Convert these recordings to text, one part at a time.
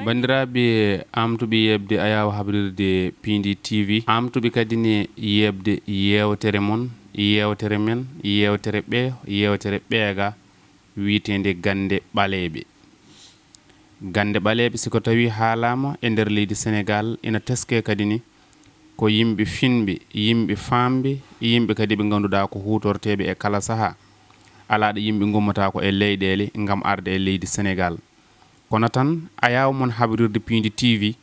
bandiraɓe amtuɓe yebde ayawa habrirde Pindi TV amtuɓe kadi ne yebde yewtere mon yewtere men yewtere ɓeega wiitende gande ɓaleɓe. Gande ɓaleɓe siko tawi haalama e nder leydi Sénégal ina teske kadi ni ko yimɓe finɓe yimɓe famɓe yimɓe kadi ɓe ganduɗa ko hutorteɓe e kala saaha alaɗo yimɓe gummata ko e leyɗele gam arde e leydi Sénégal. Kono tan ayaw mon habrirde Pindi TV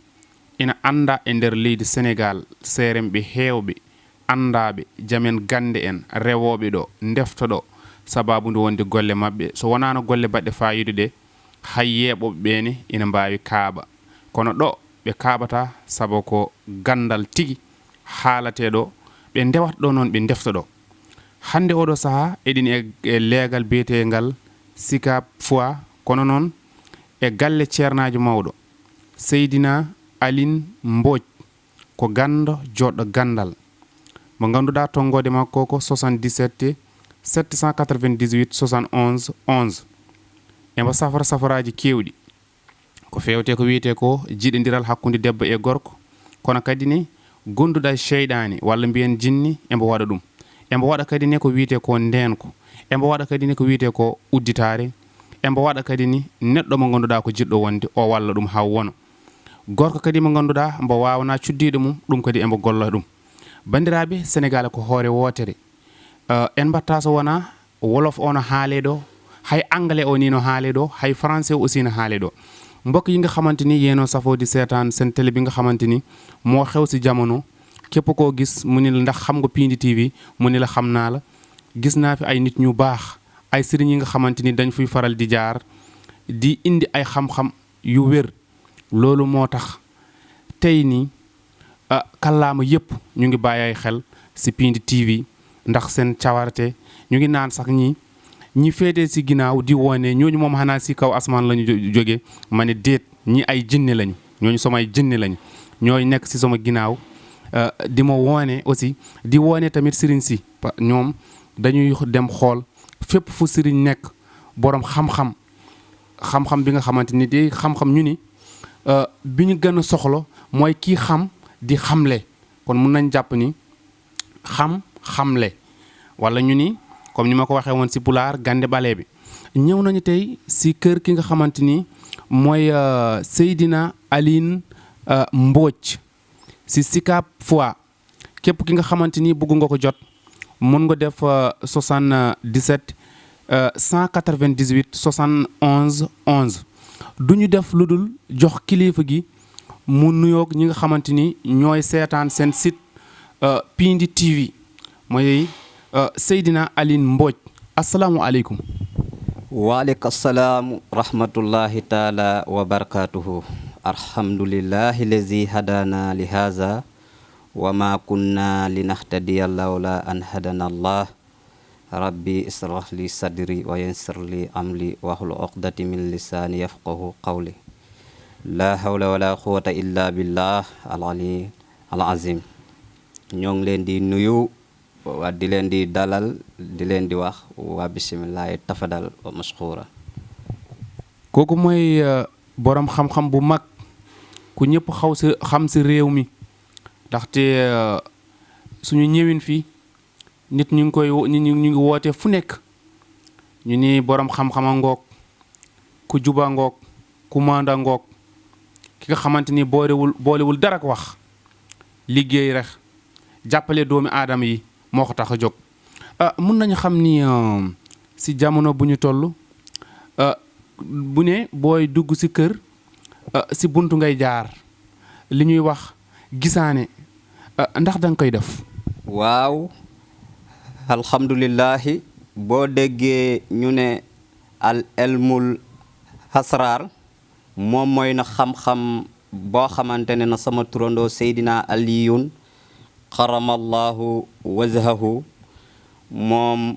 ina anda e nder leydi Sénégal seremɓe hewɓe andaɓe jamen gande en rewoɓe ɗo defto ɗo sababu nde wonde golle mabɓe so wonano golle baɗɗe fayida de hay yeɓoɓe ɓene ina mbawi kaaɓa kono ɗo ɓe kaɓata saabu ko gandal tigui haalate ɗo ɓe ndewata ɗo noon ɓe defta ɗo. Hande oɗo saaha eɗin e leegal biyetegal Sicap Foire kono noon e galle ceernajo mawɗo Seydina Aline Mbodj ko gando joɗɗo gandal mo ganduɗa tonggode makko ko 77 798 71 11 emo safara safaraji kewɗi ko fewte ko wiyete ko jiɗodiral hakkude debbo e gorko kono kadi ni gonduɗa cheydani walla mbiyen jinni embo waɗa ɗum embo waɗa kadi ne ko wiyete ko ndenko embo waɗa kadi ni ko wiyete ko udditare embo waɗa kadi ni neɗɗo mo ganduɗa ko jiɗɗo wonde o walla ɗum ha wona gorko kadi mo ganduɗa mbo wawna cuddiɗo mum ɗum kadi embo golla ɗum. Bandiraɓe Sénégal ko hoore wotere en mbatta so wona wolof o no haale ɗo hay anglais o ni no haale ɗo hay français o aussi no haale ɗo mbokk yi nga xamante ni yéeno safodi seetaan seen télé bi nga xamante ni moo xew si jamono képp koo gis mu ni la ndax xam nga Pindi TV mu ni la xam naa la gis naa fi ay nit ñu baax ay sëriñ yi nga xamante ni dañ fuy faral di jaar di indi ay xam-xam yu wér loolu moo tax tey nii kàllaama yëpp ñu ngi bàyyi ay xel si Pindi TV ndax seen cawarte ñu ngi naan sax ñi féetee si ginnaaw di wone ñooñu moom xanaa si kaw asmaan la ñu jógee ma ne déet ñi ay jinne lañu ñooñu samay jinne lañu ñooy nekk si sama ginnaaw di ma woone aussi di woone tamit sëriñ si ñoom dañuy dem xool fépp fu sëriñ nekk borom xam-xam bi nga xamante ni di xam-xam ñu ni bi ñu gën a soxla mooy kii xam di xamle kon mun nañ jàpp ni xamle wala ñu ni comme ni ma ko waxee woon si pulaar gande bale bi ñëw nañu tey si kër ki nga xamante ni mooy Seydina Aline Mbodj si Sicap Foire képp ki nga xamante ni bëgg nga ko jot mun nga def 77 198 71 11 du ñu def lu dul jox kilifa gi mu nuyoog ñi nga xamante ni ñooy seetaan seen site Pindi TV mooy Seydina Aline Mbodj asalaamualeykum. waaleykum salaam rahmatullahi taala wa barakatuhu. alhamdulillahi lazi hadana li haza wa ma kunna linahtadiya lawla an hadana allah rabbi israh li sadri wa yassir li amri wahlul uqdati min lisani yafqahu qawli la hawla wala quwwata illa billah al-ali al-azim. ñoo ngi leen di nuyu waa di leen di dalal di leen di wax waa bisimilah tafadal wa mashkura. kooku mooy borom xam-xam bu mag ku ñëpp xam si réew mi ndaxte suñu ñëwin fii nit ñu ngi woote fu nekk ñu ni borom xam-xama ngoog ku juba ngoog ku manda ngoog ki nga xamante ni boolewul dara ko wax liggéey rek jàppale doomi aadama yi moo ko tax a jóg. mun nañu xam ni si jamono bu ñu toll bu ne booy dugg si kër si buntu ngay jaar li ñuy wax gisaane ndax danga koy def. waaw alhamdulillahi boo déggee ñu ne al elmul hasrar moom mooy na xam-xam boo xamante ne na sama turandoo Seydina Aliyun xaramallahu wajhahu moom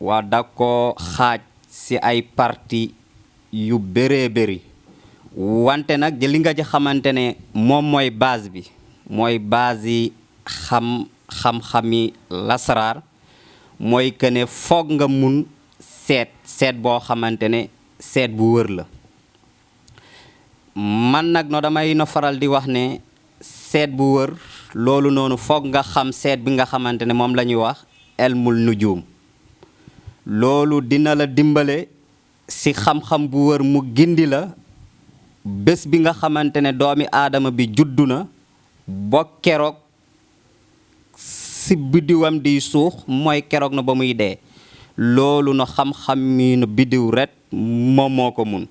waa dako xaaj si ay parti yu bëree bëri wante nag li nga ci xamante ne moom mooy base bi mooy base yi xam-xami lasraar mooy que ne foog nga mun seet boo xamante ne seet bu wër la man nag no damay no faral di wax ne seet bu wër loolu noonu foog nga xam seet bi nga xamante ne moom la ñuy wax elmul nujum loolu dina la dimbale si xam-xam bu wër mu gindi la bés bi nga xamante ne doomi aadama bi juddu na ba keroog si biddiwam di suux mooy keroog na ba muy dee loolu no xam-xam mi no biddiw ret moom moo ko mun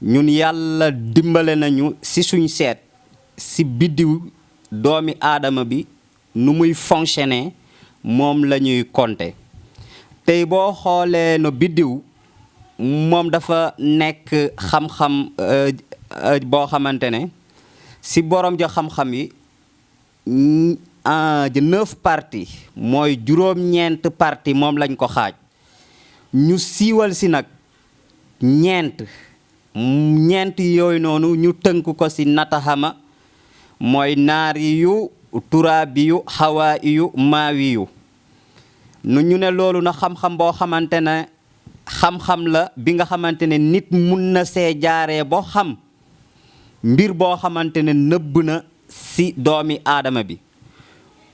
ñun yàlla dimbale nañu si suñ seet si biddiw doomi aadama bi nu muy fonctionner moom la ñuy compter tey boo xoolee no biddiw moom dafa nekk xam-xam boo xamante ne si borom jo xam-xam yi 9 parties mooy juróom-ñeent parties moom lañ ko xaaj ñu siiwal si nag ñeent yooyu noonu ñu tënk ko si natahama mooy naari yu turaabi yu xawaayi yu maawi yu nu ñu ne loolu na xam-xam boo xamante ne xam-xam la bi nga xamante ne nit mun na see jaaree boo xam mbir boo xamante ne nëbb na si doomi aadama bi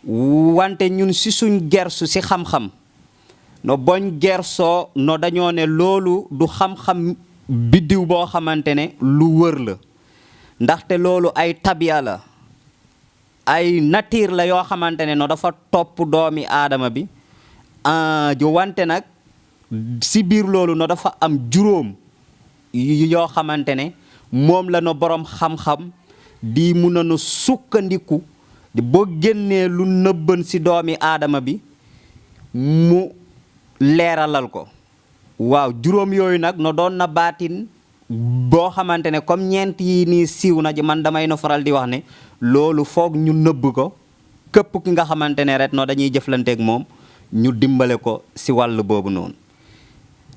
wante ñun si suñ gersu si xam-xam no boñ gersoo no dañoo ne loolu du xam-xam biddiw boo xamante ne lu wër la ndaxte loolu ay tabiya la ay nature la yoo xamante ne no dafa topp doomi aadama bi wante nag si biir loolu no dafa am juróom yoo xamante ne moom la no borom xam-xam di mun a no sukkandiku boo génnee lu nëbban si doomi aadama bi mu leeralal ko waaw juróom yooyu nag no doon na baatin boo xamante ne comme ñeent yi nii siiw na ji man damay no faral di wax ne loolu foog ñu nëbb ko képp ki nga xamante ne rek no dañuy jëflanteeg moom ñu dimbale ko si wàll boobu noonu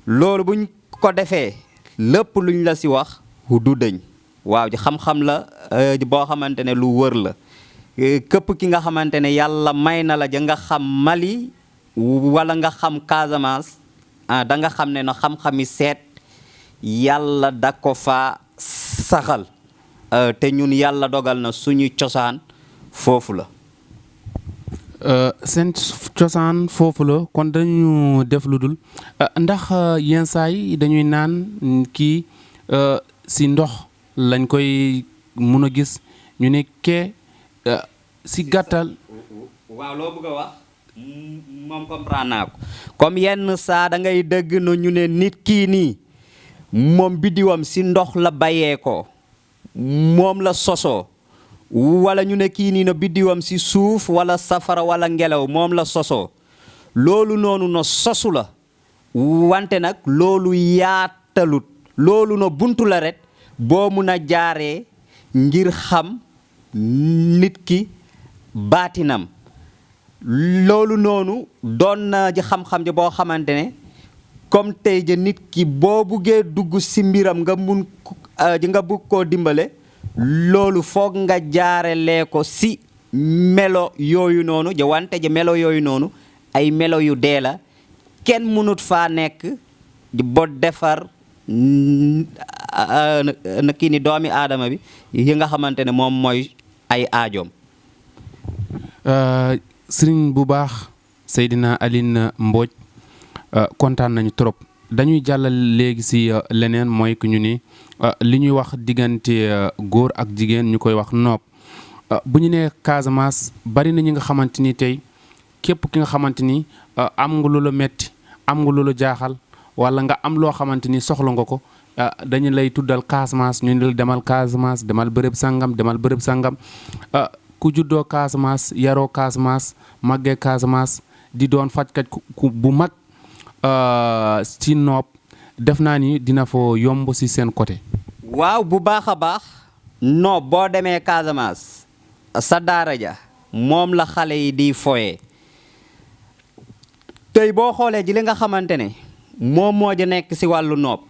loolu buñ ko defee lépp luñ la si wax du dëñ waaw ji xam-xam la boo xamante ne lu wër la képp ki nga xamante ne yàlla may na la ja nga xam Mali wala nga xam Casamance da nga xam ne na xam-xami seet yàlla da ko fa saxal te ñun yàlla dogal na suñu cosaan foofu la seen cosaan foofu la kon dañu def lu dul ndax yenn saa yi dañuy naan kii si ndox lañ koy mun a gis ñu ne kee si gàttal waaw loo bëgg a wax moom comprendre naa ko comme yenn saa da ngay dëgg na ñu ne nit kii nii moom biddiwam si ndox la bayee ko moom la sosoo wala ñu ne kii nii na biddiwam si suuf wala safara wala ngelaw moom la sosoo loolu noonu no sosu la wante nag loolu yaatalut loolu no buntu la rek boo mun a jaaree ngir xam nit ki baatinam loolu noonu doon na ji xam-xam ji boo xamante ne comme tey ja nit ki boo buggee dugg si mbiram nga mun nga bugg koo dimbale loolu foog nga jaarelee ko si melo yooyu noonu ja wante ji melo yooyu noonu ay melo yu dee la kenn mënut faa nekk bo defar na kii ni doomi aadama bi yi nga xamante ne moom mooy ay aajoom sëriñ bu baax Seydina Alioune Mbodj kontaan nañu trop dañuy jàllal léegi si leneen mooy que ñu ni li ñuy wax diggante góor ak jigéen ñu koy wax noob bu ñu nee Casamance bari na ñi nga xamante ni tey képp ki nga xamante ni am nga lu la metti am nga lu la jaaxal wala nga am loo xamante ni soxla nga ko dañu lay tuddal Casamance ñu ne la demal Casamance demal bërëb sangam demal bërëb sangam ku juddoo Casamance yaroo Casamance màggee Casamance di doon fajkat ku bu mag ci noob def naa ni dina fa yomb ci seen côté. waaw bu baax a baax noob boo demee Casamance sa daara ja moom la xale yi di foyee tey boo xoolee ji li nga xamante ne moom moo ja nekk ci wàllu noob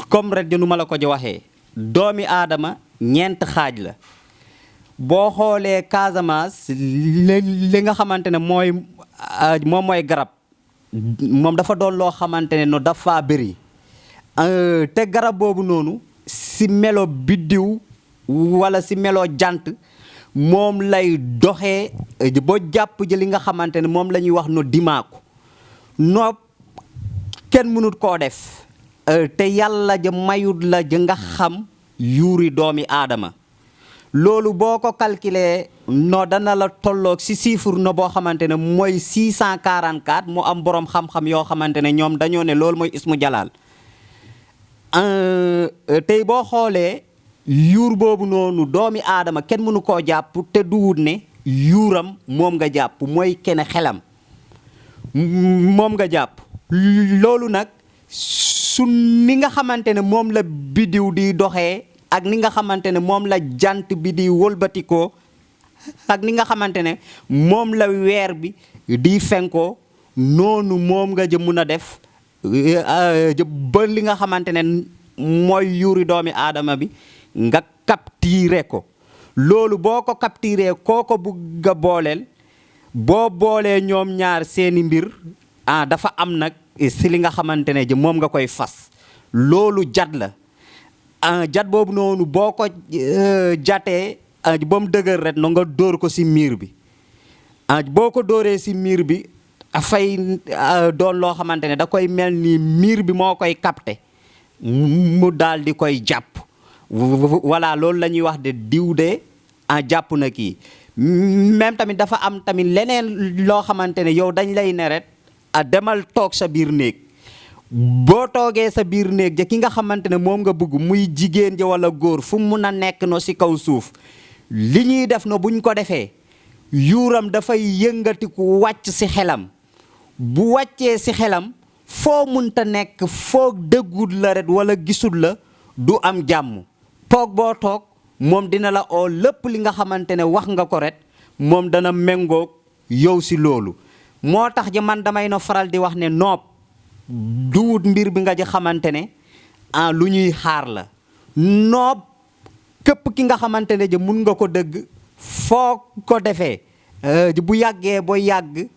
comme rek nu ma la ko ji waxee doomi aadama ñeent xaaj la boo xoolee Casamance li nga xamante ne moom mooy garab moom dafa doon loo xamante ne no dafa bëri te garab boobu noonu si melo biddiw wala si melo jant moom lay doxee ba jàpp ji li nga xamante ne moom la ñuy wax no dimaaku noob kenn mënut koo def te yàlla ja mayut la ja nga xam yuuri doomi aadama loolu boo ko calculer no dana la tolloog si chiffre no boo xamante ne mooy 644 mu am boroom xam-xam yoo xamante ne ñoom dañoo ne loolu mooy ismu jalaal tey boo xoolee yuur boobu noonu doomi aadama kenn mënu koo jàpp te duwut ne yuuram moom nga jàpp mooy kene xelam moom nga jàpp loolu nag su ni nga xamante ne moom la biddiw di doxee ak ni nga xamante ne moom la jant bi di wëlbatikoo ak ni nga xamante ne moom la weer bi di fenkoo noonu moom nga jë mun a def ba li nga xamante ne mooy yuuri doomi aadama bi nga capturé ko loolu boo ko capturé koo ko bugg a booleel boo boolee ñoom ñaar seeni mbir dafa am nag si li nga xamante ne moom nga koy fas loolu jat la jat boobu noonu boo ko jatee ba mu dëgër rek no nga dóor ko si miir bi boo ko dóoree si miir bi dafay doon loo xamante ne da koy mel ni miir bi moo koy capté mu daal di koy jàpp voilà loolu la ñuy wax de diw de jàpp na kii même tamit dafa am tamit leneen loo xamante ne yow dañ lay ne rek demal toog sa biir néeg boo toogee sa biir néeg ja ki nga xamante ne moom nga bëgg muy jigéen ja wala góor fu mu mun a nekk no si kaw suuf li ñuy def no buñ ko defee yuuram dafay yëngatiku wàcc si xelam bu wàccee si xelam foo munta nekk foo dëggul la ret wala gisul la du am jàmm toog boo toog moom dina la oo lépp li nga xamante ne wax nga ko ret moom dana méngoog yow si loolu moo tax ji man damay no faral di wax ne noob duwut mbir bi nga ji xamante ne lu ñuy xaar la noob képp ki nga xamante ne ji mun nga ko dëgg foo ko defee bu yàggee ba yàgg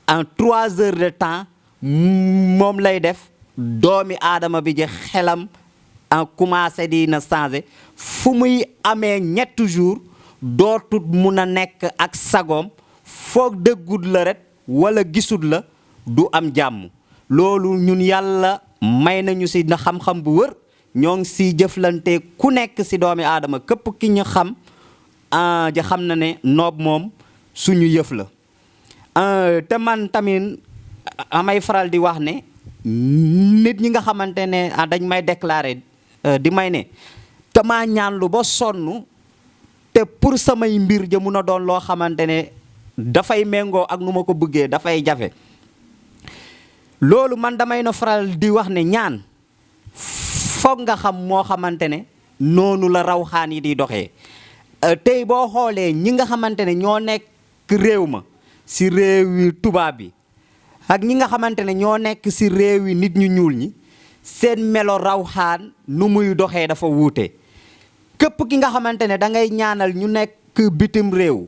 en 3 heures de temps moom lay def doomi aadama bi ji xelam commencé di na changé fu muy amee ñetti jours dootut mun a nekk ak sagoom foog dëggul la rek wala gisul la du am jàmm loolu ñun yàlla may nañu si na xam-xam bu wër ñoo ngi si jëflante ku nekk si doomi aadama képp ki ñu xam ja xam na ne noob moom suñu yëf la te man tamit amay faral di wax ne nit ñi nga xamante ne dañ may déclarer di may ne dama ñaanlu ba sonn te pour samay mbir ja mun a doon loo xamante ne dafay méngoo ak nu ma ko bëggee dafay jafe loolu man damay na faral di wax ne ñaan foog nga xam moo xamante ne noonu la rawxaan yi di doxee tey boo xoolee ñi nga xamante ne ñoo nekk réew ma si réewi tubaab bi ak ñi nga xamante ne ñoo nekk si réewi nit ñu ñuul ñi seen melo rawxaan nu muy doxee dafa wuute képp ki nga xamante ne da ngay ñaanal ñu nekk bitim réew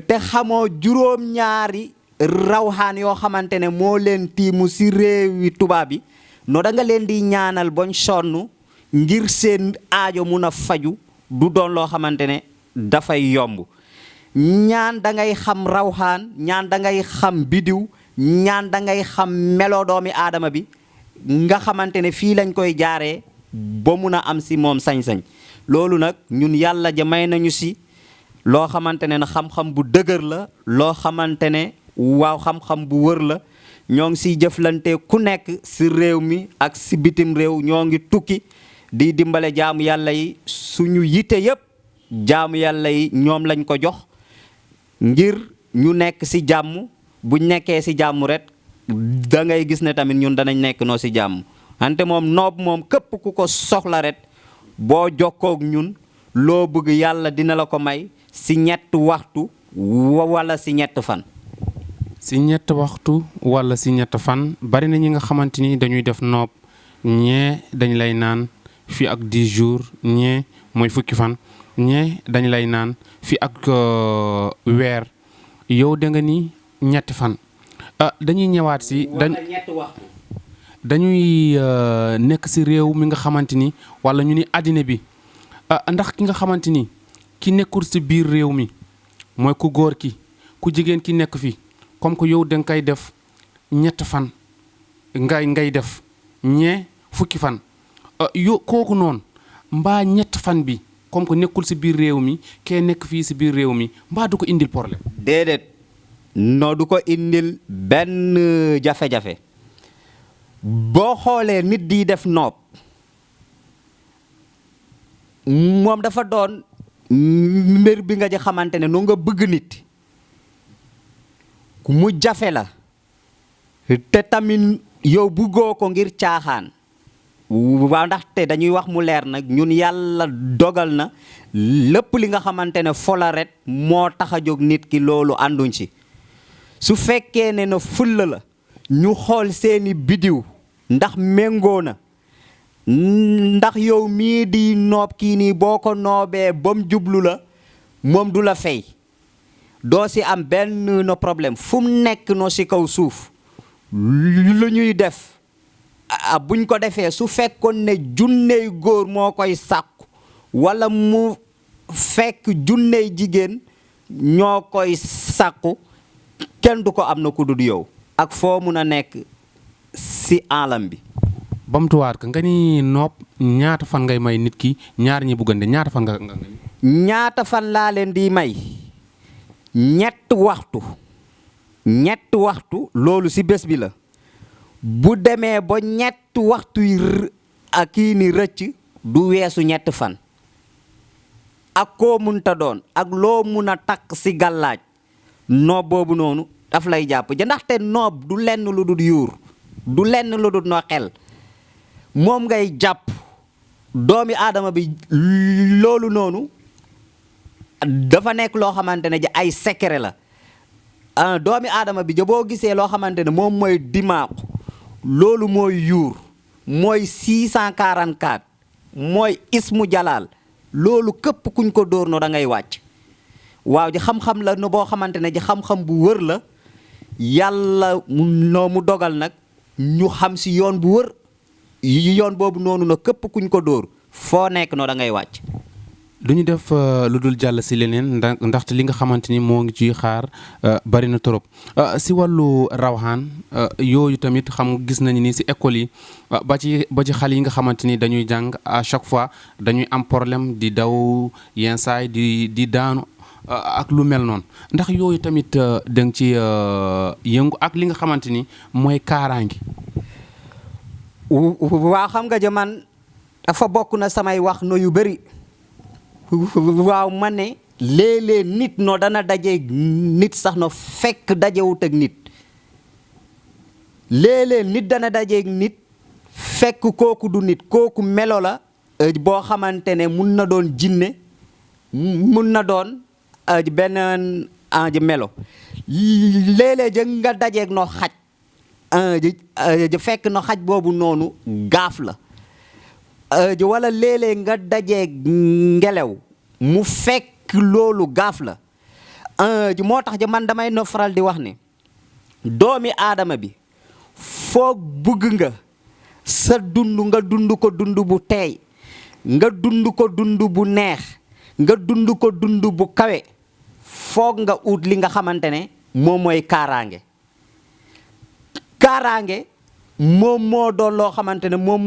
te xamoo juróom-ñaari rawxaan yoo xamante ne moo leen tiimu si réewi tubaab bi no da nga leen di ñaanal boñ sonn ngir seen aajo mun a faju du doon loo xamante ne dafay yomb ñaan da ngay xam rawxaan ñaan da ngay xam bidiw ñaan da ngay xam melo doomi aadama bi nga xamante ne fii lañ koy jaaree ba mun a am si moom sañ-sañ loolu nag ñun yàlla ja may nañu si loo xamante ne na xam-xam bu dëgër la loo xamante ne waaw xam-xam bu wër la ñoo ngi siy jëflante ku nekk si réew mi ak si bitim réew ñoo ngi tukki di dimbale jaamu yàlla yi suñu yite yëpp jaamu yàlla yi ñoom lañ ko jox ngir ñu nekk si jàmm buñ nekkee si jàmm rek da ngay gis ne tamit ñun danañ nekk noo si jàmm ante moom noob moom képp ku ko soxla rek boo jokkoog ñun loo bëgg yàlla dina la ko may si 3 waxtu wala si 3 fan. si 3 waxtu wala si 3 fan bari na ñi nga xamante ni dañuy def noob ñee dañ lay naan fii ak 10 jours ñee mooy fukki fan ñee dañ lay naan fii ak weer yow da nga ni 3 fan. dañuy ñëwaat si wala 3 waxtu. dañuy nekk si réew mi nga xamante ni wala ñu ni àddina bi ndax ki nga xamante ni ki nekkul si biir réew mi mooy ku góor ki ku jigéen ki nekk fi comme que yow da nga koy def 7 fan ngay def ñee fukki fan yo kooku noonu mbaa 7 fan bi comme que nekkul si biir réew mi kee nekk fii si biir réew mi mbaa du ko indil problème. déedéet noo du ko indil benn jafe-jafe boo xoolee nit di def noob moom dafa doon mbir bi nga ji xamante ne noo nga bëgg nit mu jafe la te tamit yow bëggoo ko ngir caaxaan. waaw ndaxte dañuy wax mu leer nag ñun yàlla dogal na lépp li nga xamante ne folaret moo tax a jóg nit ki loolu ànduñ ci su fekkee ne na fulla la ñu xool seeni bidiw ndax méngoo na ndax yow mii di noob kii nii boo ko noobee ba mu jublu la moom du la fay doo si am benn no problème fu mu nekk no si kaw suuf lu ñuy def buñ ko defee su fekkoon ne junney góor moo koy sàkku wala mu fekk junney jigéen ñoo koy sàkku kenn du ko am na ku dul yow ak foo mun a nekk si alam bi. bamtuwaat ka nga ni noob ñaata fan ngay may nit ki ñaar ñi buggante ñaata fan nga ñaata fan laa leen di may 7 waxtu 7 waxtu loolu si bés bi la. bu demee ba 7 waxtu yi ak kii ni rëcc du weesu 7 fan ak koo munta doon ak loo mun a takk si gàllaaj noob boobu noonu daf lay jàpp ja ndaxte noob du lenn lu dul yuur du lenn lu dul no xel moom ngay jàpp doomi aadama bi loolu noonu dafa nekk loo xamante ne ja ay secret la doomi aadama bi ja boo gisee loo xamante ne moom mooy dimaaku loolu mooy yuur mooy 644 mooy ismu jalaal loolu képp kuñ ko dóor no da ngay wàcc waaw ji xam-xam la no boo xamante ne ji xam-xam bu wër la yàlla mu dogal nag ñu xam si yoon bu wër yoon boobu noonu no képp kuñ ko dóor foo nekk no da ngay wàcc. du ñu def lu dul jàll si leneen ndaxte li nga xamante ni moo ngi ciy xaar bari na trop si wàllu rawxaan yooyu tamit xam gis nañu ni si école yi ba ci xale yi nga xamante ni dañuy jàng à chaque fois dañuy am problème di daw yenn saay di daanu ak lu mel noonu ndax yooyu tamit da nga ci yëngu ak li nga xamante ni mooy kaaraangi. waaw xam nga man dafa bokk na samay wax no yu bëri. waaw ma ne léeg-léeg nit no dana dajeeg nit sax no fekk dajewut ak nit léeg-léeg nit dana dajeeg nit fekk kooku du nit kooku melo la boo xamante ne mun na doon jinne mun na doon benn melo léeg-léeg ja nga dajeeg no xaj fekk no xaj boobu noonu gaaf la wala léeg-léeg nga dajeeg ngelaw mu fekk loolu gaaf la moo tax man damay no faral di wax ne doomi aadama bi foog bëgg nga sa dund nga dund ko dund bu teey nga dund ko dund bu neex nga dund ko dund bu kawe foog nga ut li nga xamante ne moom mooy kaaraange moom moo doon loo xamante ne moom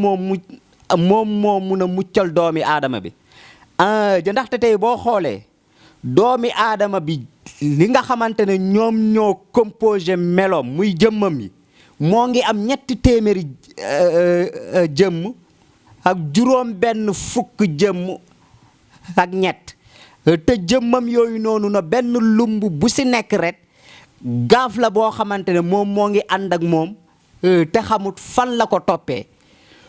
moo mun a muccal doomi aadama bi ndaxte tey boo xoolee doomi aadama bi li nga xamante ne ñoom ñoo composé meloom muy jëmmam yi moo ngi am 300 jëmm ak juróom benn fukk jëmm ak ñett te jëmmam yooyu noonu na benn lumb bu si nekk rek gaaf la boo xamante ne moom moo ngi ànd ak moom te xamut fan la ko toppee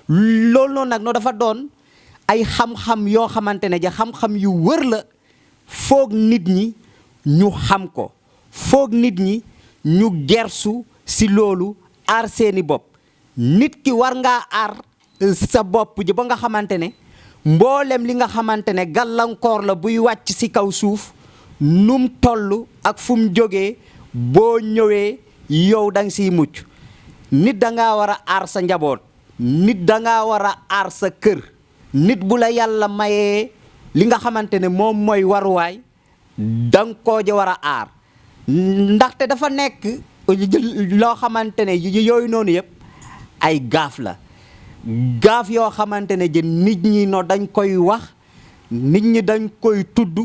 loolu noonu nag no dafa doon ay xam-xam yoo xamante ne ja xam-xam yu wër la foog nit ñi ñu xam ko foog nit ñi ñu gersu si loolu aar seeni bopp nit ki war ngaa aar sa bopp ji ba nga xamante ne mboolem li nga xamante ne gàllankoor la buy wàcc si kaw suuf num toll ak fu mu jógee boo ñëwee yow danga siy mucc nit da ngaa war a aar sa njaboot nit da ngaa war a aar sa kër nit bu la yàlla mayee li nga xamante ne moom mooy waruwaay danga koo ja war a aar ndaxte dafa nekk loo xamante ne yooyu noonu yëpp ay gaaf la gaaf yoo xamante ne jën nit ñi no dañ koy wax nit ñi dañ koy tudd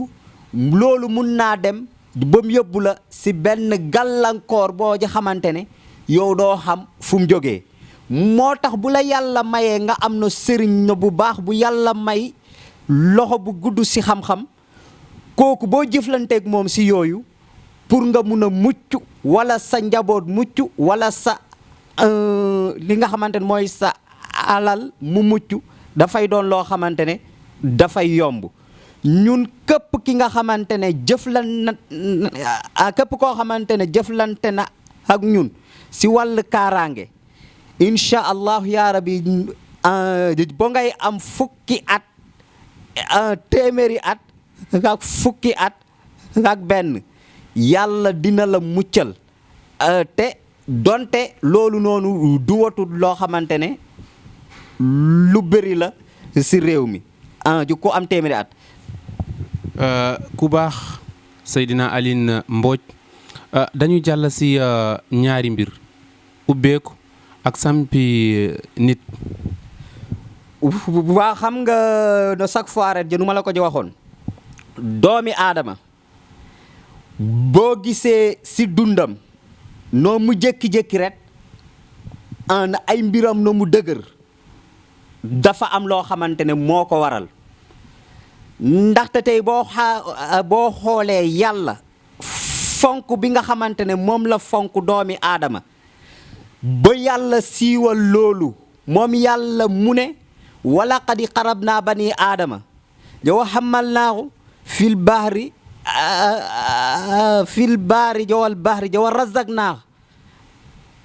loolu mun naa dem ba mu yóbbu la si benn gàllankoor boo ji xamante ne yow doo xam fu mu jógee moo tax bu la yàlla mayee nga am na sëriñ na bu baax bu yàlla may loxo bu gudd si xam-xam kooku boo jëflanteeg moom si yooyu pour nga mun a mucc wala sa njaboot mucc wala sa li nga xamante ne mooy sa alal mu mucc dafay doon loo xamante ne dafay yomb ñun képp ki nga xamante ne képp koo xamante ne jëflante na ak ñun si wàllu kaaraange incha allahu yaa rabbi ba ngay am fukki at téeméeri at ak fukki at ak benn yàlla dina la muccal te donte loolu noonu duwatul loo xamante ne lu bëri la si réew mi ju ko am téeméeri at ku baax Seydina Alioune Mbodj dañu jàll si ñaari mbir ubbeeku ak sampi nit waa xam nga no chaque fois rek nu ma la ko waxoon doomi aadama boo gisee si dundam noo mu jékki-jékki rek na ay mbiram no mu dëgër dafa am loo xamante ne moo ko waral ndaxte tey boo xoolee yàlla fonk bi nga xamante ne moom la fonk doomi aadama ba yàlla siiwal loolu moom yàlla mu ne wala qad qarabnaa bani aadama jowa xamalnaahu fil bahri jowal bahri jowa razaqnaahu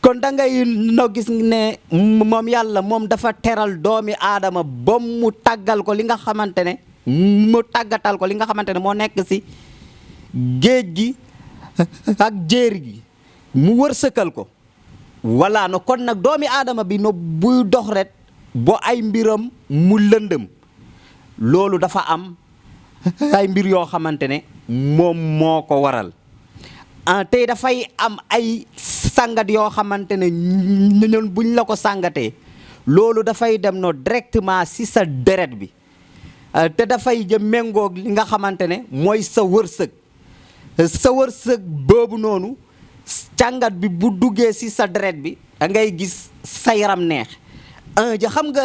kon da ngay no gis ne moom yàlla moom dafa teral doomi aadama ba mu tàggal ko li nga xamante ne mu tàggatal ko li nga xamante ne moo nekk si géej gi ak jéeri gi mu wërsëkal ko walla no kon nag doomi aadama bi no buy dox ret bo ay mbiram mu lëndëm loolu dafa am ay mbir yoo xamante ne moom moo ko waral tey dafay am ay sangat yoo xamante ne ñun buñ la ko sangatee loolu dafay dem no directement si sa deret bi te dafay jëm méngoog li nga xamante ne mooy sa wërsëg boobu noonu càngat bi bu duggee si sa deret bi da ngay gis sa yaram neex ja xam nga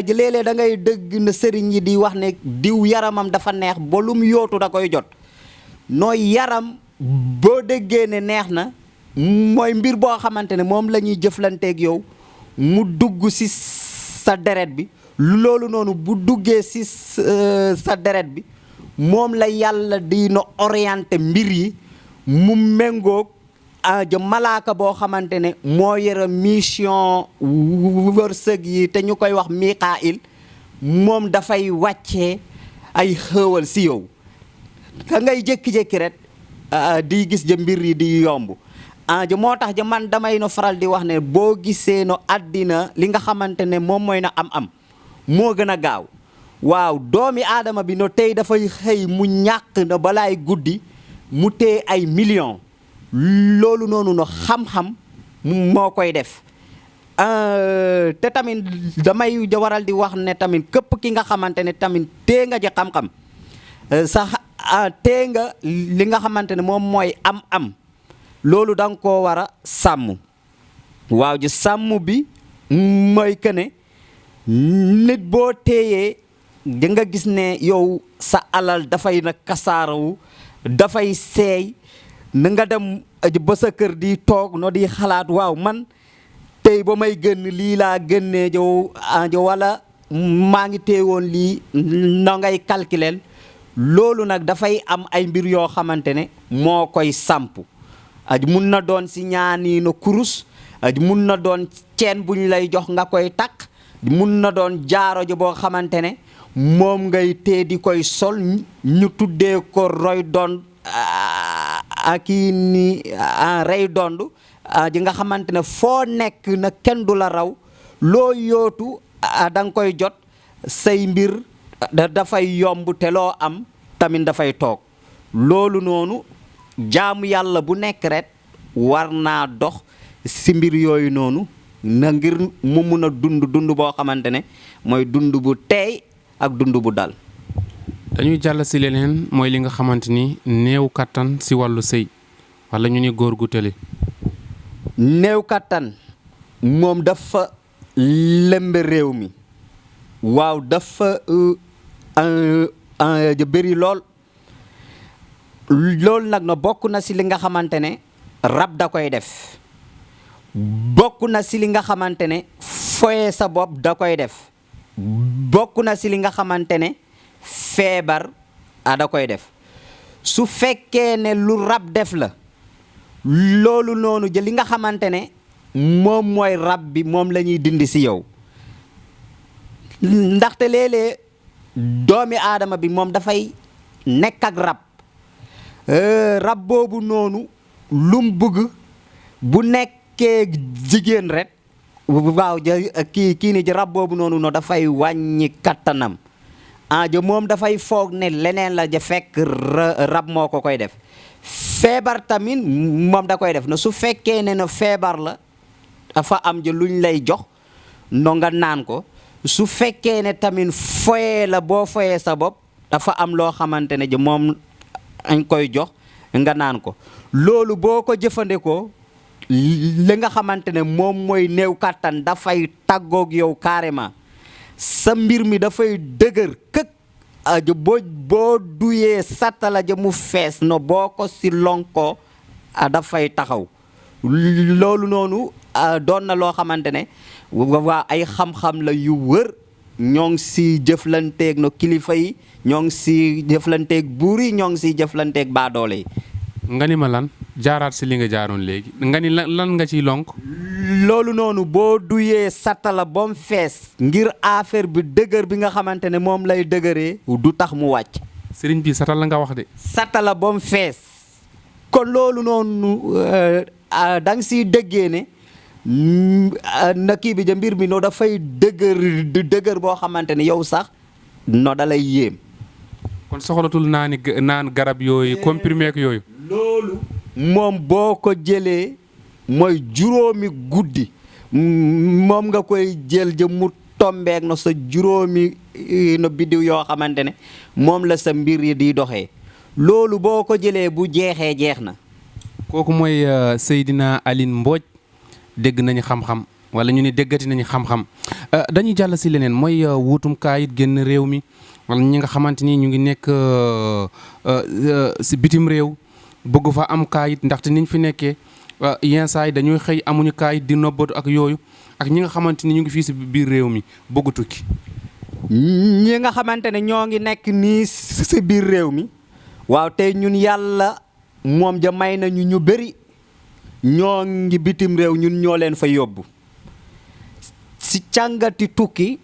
léeg-léeg da ngay dëgg na sëriñ yi di wax ne diw yaramam dafa neex ba lu mu yootu da koy jot nooy yaram boo déggee ne neex na mooy mbir boo xamante ne moom la ñuy jëflanteeg yow mu dugg si sa deret bi loolu noonu bu duggee si sa deret bi moom la yàlla di no orienté mbir yi mu méngoog ja malaaka boo xamante ne moo yore mission wërsëg yi te ñu koy wax Mikaayil moom dafay wàccee ay xëwal si yow ka ngay jékki-jékki rek di gis ja mbir yi di yomb ja moo tax ja man damay no faral di wax ne boo gisee no àddina li nga xamante ne moom mooy na am moo gën a gaaw waaw doomi aadama bi no tey dafay xëy mu ñàkk na balaay guddi mu tee ay millions loolu noonu no xam-xam moo koy def te tamit damay waral di wax ne tamit képp ki nga xamante ne tamit tee nga ji xam-xam sax tee nga li nga xamante ne moom mooy am loolu da nga koo war a sàmm waaw ji sàmm bi mooy que ne nit boo teeyee di nga gis ne yow sa alal dafay na kasaarawu dafay seey na nga dem ba sa kër di toog no di xalaat waaw man tey ba may gën lii laa génnee jow wala maa ngi teewoon lii no ngay calculer loolu nag dafay am ay mbir yoo xamante ne moo koy samp mun na doon si ñaani no kurus mun na doon ceen buñ lay jox nga koy takk mun na doon jaaro jo boo xamante ne moom ngay tee di koy sol ñu tuddee ko roy dond kii ni rey dond ji nga xamante ne foo nekk na kenn du la raw loo yootu da nga koy jot say mbir dafay yomb te loo am tamit dafay toog loolu noonu jaamu yàlla bu nekk rek war naa dox si mbir yooyu noonu na ngir mu mun a dund boo xamante ne mooy dund bu teey ak dund bu dal. dañuy jàll si leneen mooy li nga xamante ni néew kattan si wàllu sëy wala ñu ni góor gu tële. néew kattan moom dafa lëmbe réew mi waaw dafa bëri lool loolu nag na bokk na si li nga xamante ne rab da koy def bokk na si li nga xamante ne foye sa bopp da koy def bokk na si li nga xamante ne feebar da koy def su fekkee ne lu rab def la loolu noonu li nga xamante ne moom mooy rab bi moom la ñuy dindi si yow ndaxte léeg-léeg doomi aadama bi moom dafay nekk ak rab boobu noonu lum bëgg bu nekkee jigéen rek waaw kii ni ji rab boobu noonu no dafay wàññi kattanam ja moom dafay foog ne leneen la ja fekk rab moo ko koy def feebar tamit moom da koy def na su fekkee ne na feebar la dafa am ja luñ lay jox no nga naan ko su fekkee ne tamit foye la boo foyee sa bopp dafa am loo xamante ne ja moom añ koy jox nga naan ko loolu boo ko jëfandikoo li nga xamante ne moom mooy néew kàttan dafay tàggoog yow carrément sa mbir mi dafay dëgër këk ja boo duyee sattala ja mu fees no boo ko si lonko dafay taxaw loolu noonu doon na loo xamante ne waa ay xam-xam la yu wër ñoo ngi si jëflanteeg no kilifa yi ñoo ngi si jëflanteeg buur yi ñoo ngi si jëflanteeg baadoole yi. nga ni ma lan jaaraat si li nga jaaroon léegi nga ni lan nga ciy lonk. loolu noonu boo duyee satala bom fees ngir affaire bi dëgër bi nga xamante ne moom lay dëgëree du tax mu wàcc. sëriñ bi satala nga wax de. satala bom fees kon loolu noonu da nga siy déggee ne na kii bi ja mbir mi no dafay dëgër boo xamante ne yow sax no da lay yéem. kon soxlatul naan garab yooyu comprimé ak yooyu. loolu moom boo ko jëlee mooy juróomi guddi moom nga koy jël ja mu tombeek no sa juróomi no biddiw yoo xamante ne moom la sa mbir yi di doxee loolu boo ko jëlee bu jeexee jeex na. kooku mooy Seydina Alioune Mbodj dégg nañu xam-xam wala ñu ni déggati nañu xam-xam dañuy jàll si leneen mooy wuutum kaayit génn réew mi wala ñi nga xamante ni ñu ngi nekk si bitim réew bëgg fa am kaayit ndaxte niñ fi nekkee yenn saa yi dañuy xëy amuñu kaayit di nobbatu ak yooyu ak ñi nga xamante ni ñu ngi fii si biir réew mi bëgg tukki. ñi nga xamante ne ñoo ngi nekk nii si biir réew mi waaw tey ñun yàlla moom ja may nañu ñu bëri ñoo ngi bitim réew ñun ñoo leen fa yóbbu si càngati tukki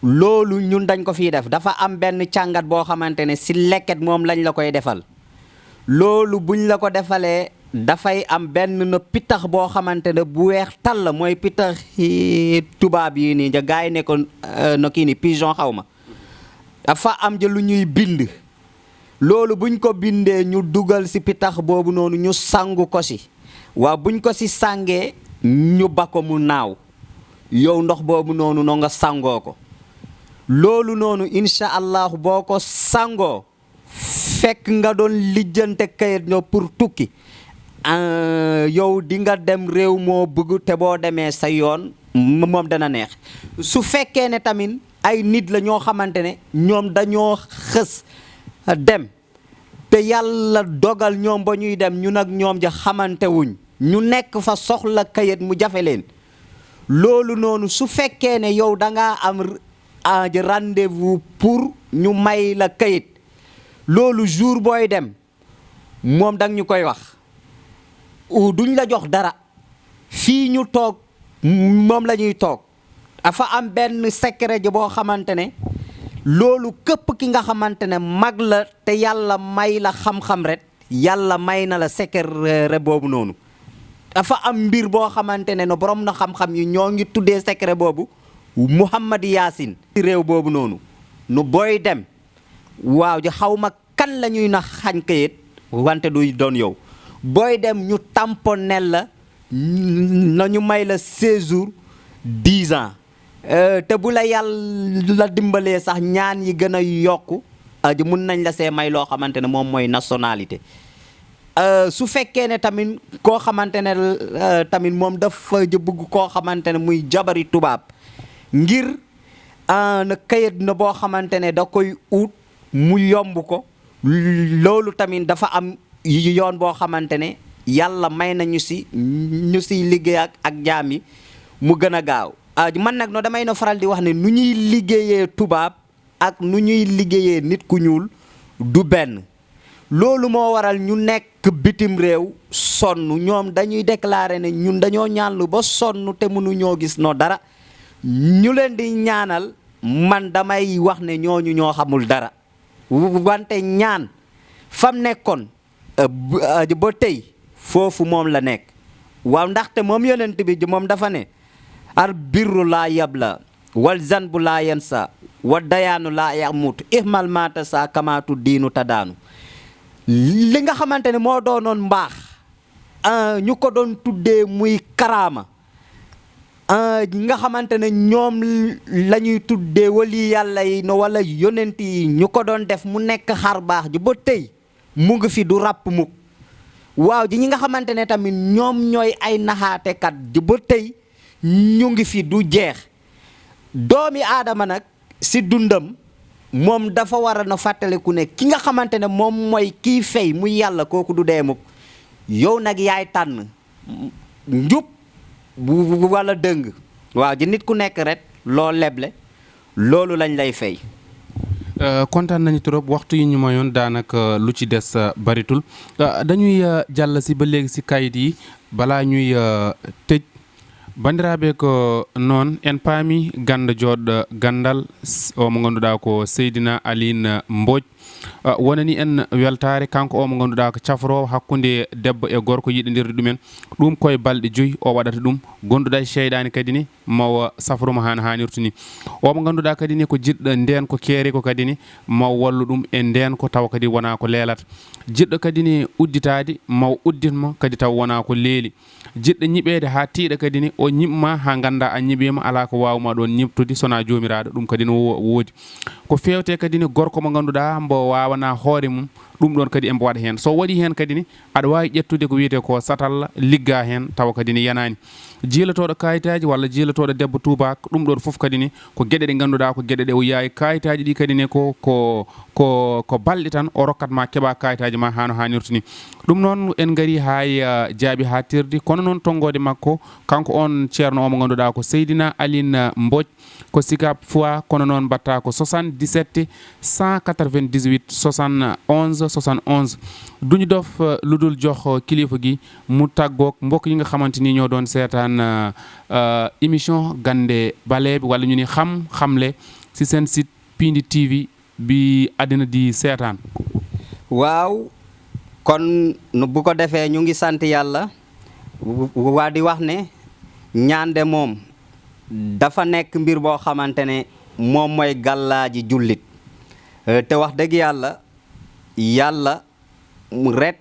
loolu ñun dañ ko fiy def dafa am benn càngat boo xamante ne si lekket moom lañ la koy defal loolu buñ la ko defalee dafay am benn na pitax boo xamante ne bu weex tàll mooy pitax tubaab yi nii ja gaay ne ko no kii ni pigeon xaw ma dafa am ja lu ñuy bind loolu buñ ko bindee ñu dugal si pitax boobu noonu ñu sangu ko si waaw buñ ko si sàngee ñu ba ko mu naaw yow ndox boobu noonu no nga sangoo ko loolu noonu incha allahu boo ko sangoo fekk nga doon lijjante kayit ñoo pour tukki yow di nga dem réew moo bëgg te boo demee sa yoon moom dana neex su fekkee ne tamit ay nit la ñoo xamante ne ñoom dañoo xës dem te yàlla dogal ñoom ba ñuy dem ñu nag ñoom ja xamante wuñ ñu nekk fa soxla kayit mu jafe leen loolu noonu su fekkee ne yow da ngaa am rendez-vous pour ñu may la kayit loolu jour booy dem moom dang ñu koy wax duñ la jox dara fii ñu toog moom la ñuy toog dafa am benn secret boo xamante ne loolu képp ki nga xamante ne mag la te yàlla may la xam-xam rek yàlla may na la secret boobu noonu dafa am mbir boo xamante ne no borom na xam-xam yi ñoo ngi tuddee secret boobu Muhammad Yaasin ci réew boobu noonu nu booy dem waaw ji xaw ma kan la ñuy na xañ kayit wante du doon yow booy dem ñu tamponel la na ñu may la 16 jours 10 ans te bu la yàlla dimbalee sax ñaan yi gën a yokku mun nañ la see may loo xamante ne moom mooy nationalité su fekkee ne tamit koo xamante ne tamit moom dafa bëgg koo xamante ne muy jabari tubaab ngir na kayit na boo xamante ne da koy ut mu yomb ko loolu tamit dafa am yoon boo xamante ne yàlla may na ñu si liggéey ak jaam yi mu gën a gaaw man nag no damay no faral di wax ne nu ñuy liggéeyee tubaab ak nu ñuy liggéeyee nit ku ñuul du benn loolu moo waral ñu nekk bitim réew sonn ñoom dañuy déclarer ne ñun dañoo ñaanlu ba sonn te mënuñoo gis no dara ñu leen di ñaanal man damay wax ne ñooñu ñoo xamul dara wante ñaan fam nekkoon ba tey foofu moom la nekk waaw ndaxte moom yonent bi moom dafa ne al birru laa yabla wal zanbu laa yansa wa dayaanu laa yamut ihmal mata sa kamaatu diinu tadaanu li nga xamante ne moo doonoon mbaax ñu ko doon tuddee muy karaama nga xamante ne ñoom la ñuy tuddee wali yàlla yi no wala yonent yi ñu ko doon def mu nekk xar baax ji ba tey mu ngi fi du ràpp mukk waaw ji ñi nga xamante ne tamit ñoom ñooy ay naxaatekat ji ba tey ñu ngi fi du jeex doomi aadama nag si dundam moom dafa war a na fàttaliku ne ki nga xamante ne moom mooy kiy fay muy yàlla kooku du dee mukk yow nag yaay tànn njub wala dëng waaw ji nit ku nekk rek loo leble loolu lañ lay fay. kontaan nañu trop waxtu yi ñu mayoon daanaka lu ci des baritul dañuy jàll si ba léegi si kayit yi balaa ñuy tëj bandiraɓe ko noon en paami ganda joɗɗo gandal o mo ganduɗa ko Seydina Aline Mbodj wonani en weltare kanko o mo ganduɗa ko cafrowo hakkude debbo e gorko yiɗodirde ɗumen ɗum koye balɗe 5 o waɗata ɗum gonduɗa cheyɗani kadi ni mawa safruma hano hannirtu ni o mo ganduɗa kadi ni ko jiɗɗo nden ko keeri ko kadi ni maw wallu ɗum e nden ko taw kadi wona ko leelata jiɗɗo kadi ni udditade maw udditmo kadi taw wona ko leeli jiɗɗo ñiɓede ha tiiɗa kadi ni o ñiɓma ha ganda a ñiɓima ala ko wawma ɗon ñibtude sona jomiraɗo ɗum kadi no woodi ko fewte kadi ni gorko mo ganduɗa mbo wawana hoore mum ɗum ɗon kadi embo waɗa hen so waɗi hen kadi ni aɗa wawi ƴettude ko wiyete ko satalla ligga hen tawa kadi ni yanani jiilatoɗo kayitaji walla jiilatoɗo debbo tubak ɗum ɗon foof kadi ni ko gueɗe ɗe ganduɗa ko gueɗe ɗe o yawi kayitaji ɗi kadi ni ko balɗe tan o rokkatma keeɓa kayitaji ma hano hannirtu ni ɗum noon en gari hay jaabi ha tirdi kono noon tonggode makko kanko on ceerno omo ganduɗa ko Seydina Aline Mbodj ko Sicap fois kono noon mbatta ko 77 198 71 71 duñu dof ludul jox kilifa gi mu tàggoog mbokk yi nga xamante ni ñoo doon seetaan émission Gande Baleɓe wala ñu ni xamle si seen site Pindi TV bi àddina di seetaan. waaw kon bu ko defee ñu ngi sant yàlla waa di wax ne ñaan de moom dafa nekk mbir boo xamante ne moom mooy gàllaaji jullit te wax dëgg yàlla ret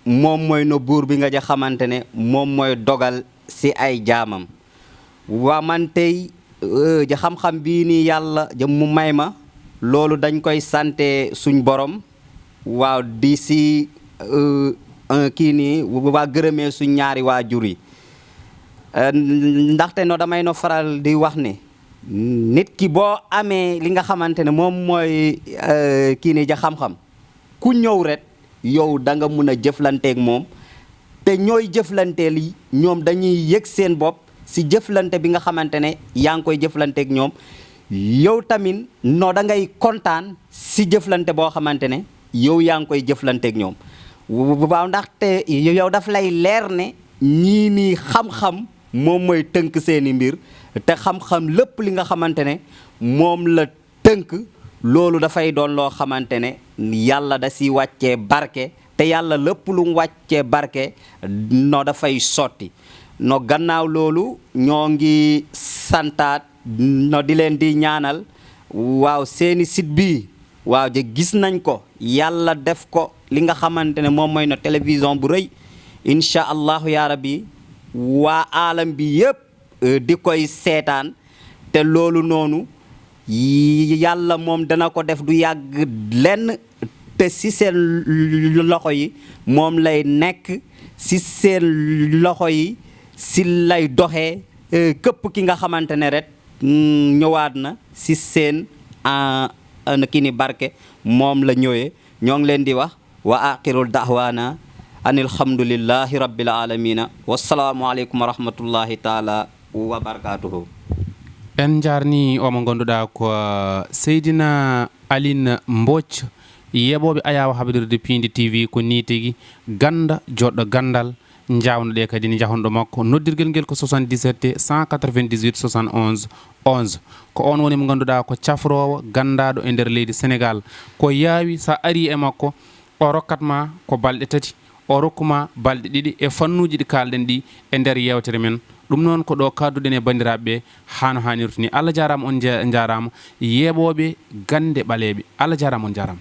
moom mooy no buur bi nga ja xamante ne moom mooy dogal si ay jaamam waa man tey ja xam-xam bii nii yàlla ja mu may ma loolu dañ koy sante suñ borom waaw di si kii nii waa gërëmee suñ ñaari waajur yi ndaxte no damay no faral di wax ne nit ki boo amee li nga xamante ne moom mooy kii nii ja xam-xam ku ñëw rek yow da nga mun a jëflanteeg moom te ñooy jëflanteel yi ñoom dañuy yëg seen bopp si jëflante bi nga xamante ne yaa ngi koy jëflanteeg ñoom yow tamit no da ngay kontaan si jëflante boo xamante ne yow yaa ngi koy jëflanteeg ñoom waaw ndaxte yow daf lay leer ne ñii nii xam-xam moom mooy tënk seeni mbir te xam-xam lépp li nga xamante ne moom la tënk loolu dafay doon loo xamante ne yàlla da si wàccee barke te yàlla lépp lu mu wàccee barke no dafay sotti no gannaaw loolu ñoo ngi santaat no di leen di ñaanal waaw seeni site bi waaw je gis nañ ko yàlla def ko li nga xamante ne moom mooy no télévision bu rëy incha allahu yaa rabbi waa aalam bi yëpp di koy seetaan te loolu noonu yàlla moom dana ko def du yàgg lenn te si seen loxo yi moom lay nekk si seen loxo yi si lay doxee képp ki nga xamante ne rek ñëwaat na si seen kii ni barke moom la ñëwee ñoo ngi leen di wax wa aqirul da'wana anil hamdulillahi rabbil alamina wassalaamu aleykum wa rahmatullahi taala wa barakatuhu. en jarni omo gonduɗa ko Seydina Aline Mbodj yeɓoɓe ayawa haɓirde Pindi TV ko ni tigui ganda joɗɗo gandal jawnoɗe kadi ne jahonɗo makko noddirguel nguel ko 77 198 71 11 ko on woni mo ganduɗa ko cafrowo gandaɗo e nder leydi Sénégal ko yaawi sa ari e makko o rokkatma ko balɗe tati o rokkuma balɗe ɗiɗi e fannuji ɗi kalɗen ɗi e nder yewtere men ɗum noon ko ɗo kadduɗen e bandiraɓeɓe hano hanirta ni Allah jarama on jarama yeɓoɓe gande ɓaleɓe Allah jarama on jarama.